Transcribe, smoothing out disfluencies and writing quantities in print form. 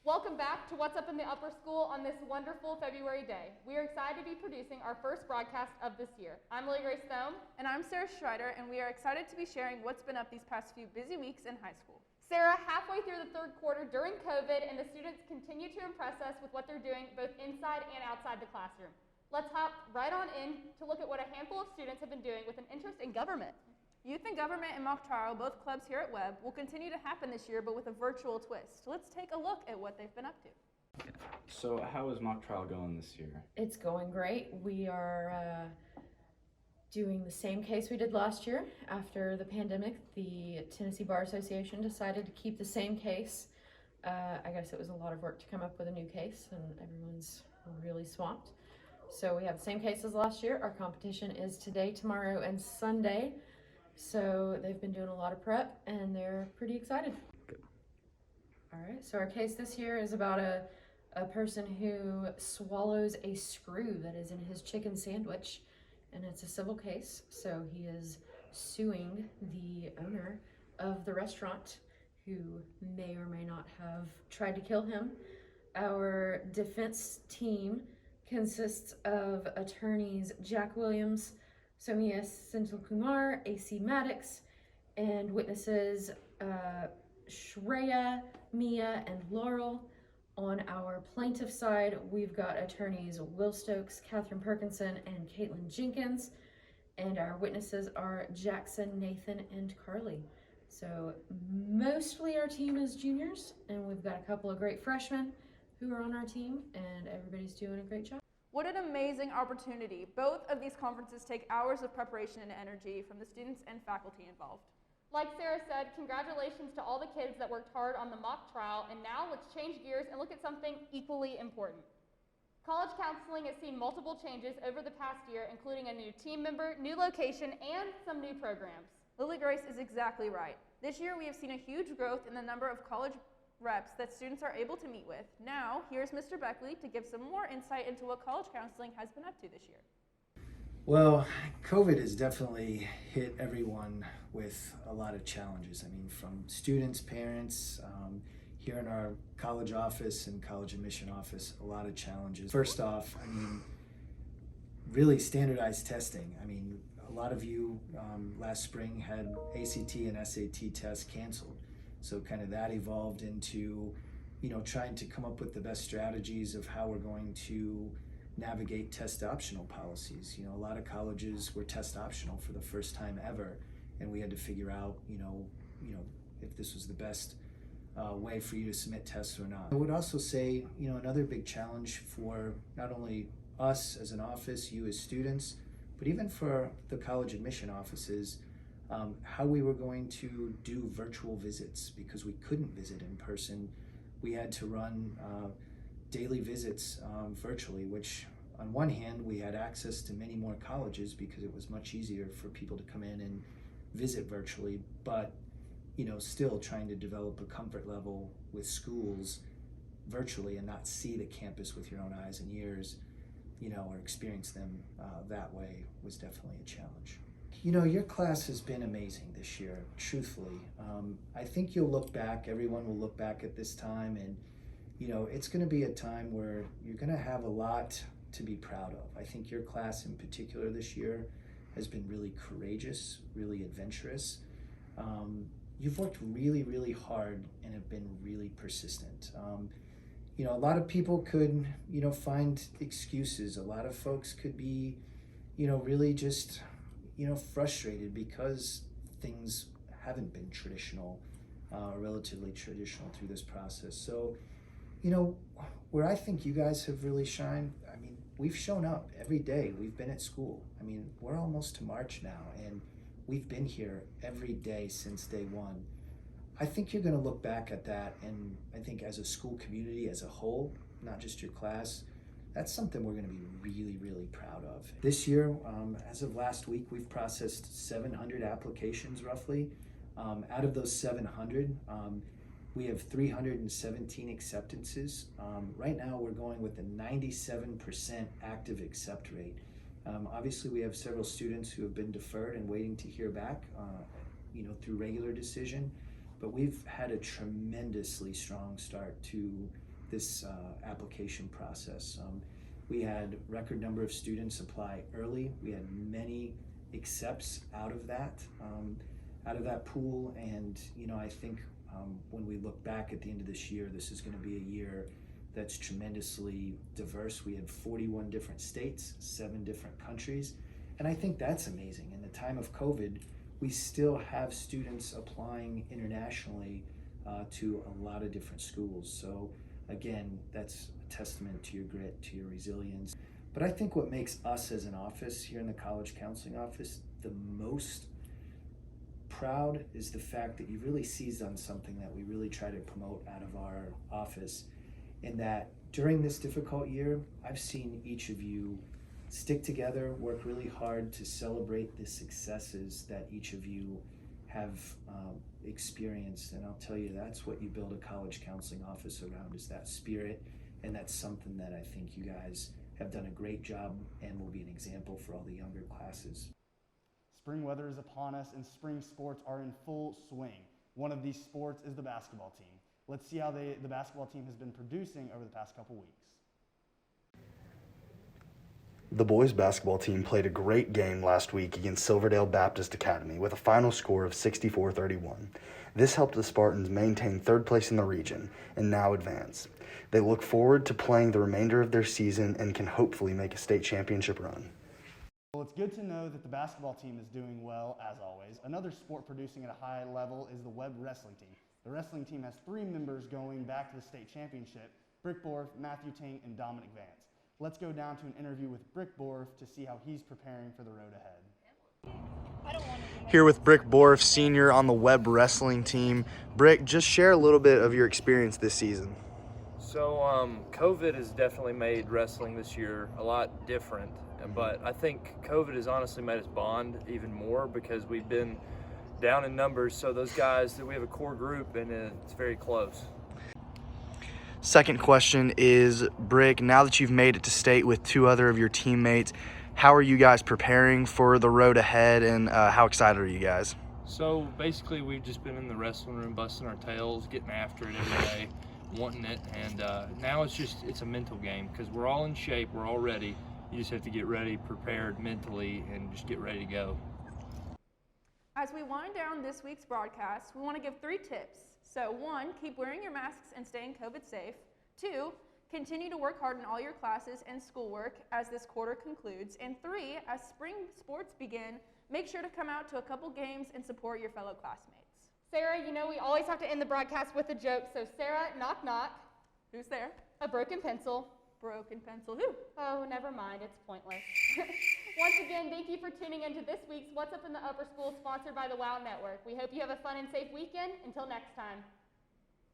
Welcome back to What's Up in the Upper School on this wonderful February day. We are excited to be producing our first broadcast of this year. I'm Lily Grace Thome. And I'm Sarah Schreider, and we are excited to be sharing what's been up these past few busy weeks in high school. Sarah, halfway through the third quarter during COVID, and the students continue to impress us with what they're doing both inside and outside the classroom. Let's hop right on in to look at what a handful of students have been doing with an interest in government. Youth in Government and Mock Trial, both clubs here at Webb, will continue to happen this year, but with a virtual twist. Let's take a look at what they've been up to. So how is mock trial going this year? It's going great. We are doing the same case we did last year. After the pandemic, the Tennessee Bar Association decided to keep the same case. I guess it was a lot of work to come up with a new case, and everyone's really swamped. So we have the same case as last year. Our competition is today, tomorrow, and Sunday. So they've been doing a lot of prep, and they're pretty excited. Good. All right, so our case this year is about a person who swallows a screw that is in his chicken sandwich, and it's a civil case. So he is suing the owner of the restaurant, who may or may not have tried to kill him. Our defense team consists of attorneys Jack Williams, Soumya Senthilkumar, AC Maddox, and witnesses Shreya, Mia, and Laurel. On our plaintiff side, we've got attorneys Will Stokes, Catherine Perkinson, and Caitlin Jenkins, and our witnesses are Jackson, Nathan, and Carly. So mostly our team is juniors, and we've got a couple of great freshmen who are on our team, and everybody's doing a great job. What an amazing opportunity. Both of these conferences take hours of preparation and energy from the students and faculty involved. Like Sarah said, congratulations to all the kids that worked hard on the mock trial, and now let's change gears and look at something equally important. College counseling has seen multiple changes over the past year, including a new team member, new location, and some new programs. Lily Grace is exactly right. This year we have seen a huge growth in the number of college reps that students are able to meet with. Now, here's Mr. Beckley to give some more insight into what college counseling has been up to this year. Well, COVID has definitely hit everyone with a lot of challenges. I mean, from students, parents, here in our college office and college admission office, a lot of challenges. First off, I mean, really standardized testing. I mean, a lot of you last spring had ACT and SAT tests canceled. So kind of that evolved into, trying to come up with the best strategies of how we're going to navigate test optional policies. A lot of colleges were test optional for the first time ever, and we had to figure out, if this was the best way for you to submit tests or not. I would also say, another big challenge for not only us as an office, you as students, but even for the college admission offices, how we were going to do virtual visits because we couldn't visit in person. We had to run daily visits virtually, which on one hand, we had access to many more colleges because it was much easier for people to come in and visit virtually, but still trying to develop a comfort level with schools virtually and not see the campus with your own eyes and ears, or experience them that way was definitely a challenge. Your class has been amazing this year, truthfully. I think you'll look back, everyone will look back at this time, and it's going to be a time where you're going to have a lot to be proud of. I think your class in particular this year has been really courageous, really adventurous. You've worked really, really hard and have been really persistent. A lot of people could, find excuses. A lot of folks could be, really just, frustrated because things haven't been traditional, relatively traditional through this process. So, where I think you guys have really shined, I mean, we've shown up every day. We've been at school. I mean, we're almost to March now, and we've been here every day since day one. I think you're going to look back at that, and I think as a school community as a whole, not just your class, that's something we're going to be really, really proud of. This year, as of last week, we've processed 700 applications roughly. Out of those 700, we have 317 acceptances. Right now, we're going with a 97% active accept rate. Obviously, we have several students who have been deferred and waiting to hear back, through regular decision. But we've had a tremendously strong start to this application process. We had record number of students apply early. We had many accepts out of that pool, and I think when we look back at the end of this year, this is going to be a year that's tremendously diverse. We had 41 different states, 7 different countries, and I think that's amazing. In the time of COVID, we still have students applying internationally to a lot of different schools. So again, that's a testament to your grit, to your resilience. But I think what makes us as an office here in the College Counseling Office the most proud is the fact that you really seized on something that we really try to promote out of our office, in that during this difficult year, I've seen each of you stick together, work really hard to celebrate the successes that each of you have experienced. And I'll tell you, that's what you build a college counseling office around, is that spirit. And that's something that I think you guys have done a great job and will be an example for all the younger classes. Spring weather is upon us and spring sports are in full swing. One of these sports is the basketball team. Let's see how the basketball team has been producing over the past couple weeks. The boys basketball team played a great game last week against Silverdale Baptist Academy with a final score of 64-31. This helped the Spartans maintain third place in the region and now advance. They look forward to playing the remainder of their season and can hopefully make a state championship run. Well, it's good to know that the basketball team is doing well, as always. Another sport producing at a high level is the Webb wrestling team. The wrestling team has 3 members going back to the state championship: Brick Borf, Matthew Tink, and Dominic Vance. Let's go down to an interview with Brick Borf to see how he's preparing for the road ahead. Here with Brick Borf, senior on the Webb wrestling team. Brick, just share a little bit of your experience this season. So COVID has definitely made wrestling this year a lot different, but I think COVID has honestly made us bond even more because we've been down in numbers. So those guys, we have a core group and it's very close. Second question is, Brick, now that you've made it to state with 2 other of your teammates, how are you guys preparing for the road ahead, and how excited are you guys? So basically we've just been in the wrestling room busting our tails, getting after it every day, wanting it, and now it's a mental game because we're all in shape, we're all ready. You just have to get ready, prepared mentally, and just get ready to go. As we wind down this week's broadcast, we want to give 3 tips. So 1, keep wearing your masks and staying COVID safe. 2, continue to work hard in all your classes and schoolwork as this quarter concludes. And 3, as spring sports begin, make sure to come out to a couple games and support your fellow classmates. Sarah, we always have to end the broadcast with a joke. So Sarah, knock knock. Who's there? A broken pencil. Broken pencil. Who? Oh, never mind. It's pointless. Once again, thank you for tuning into this week's What's Up in the Upper School, sponsored by the WOW Network. We hope you have a fun and safe weekend. Until next time.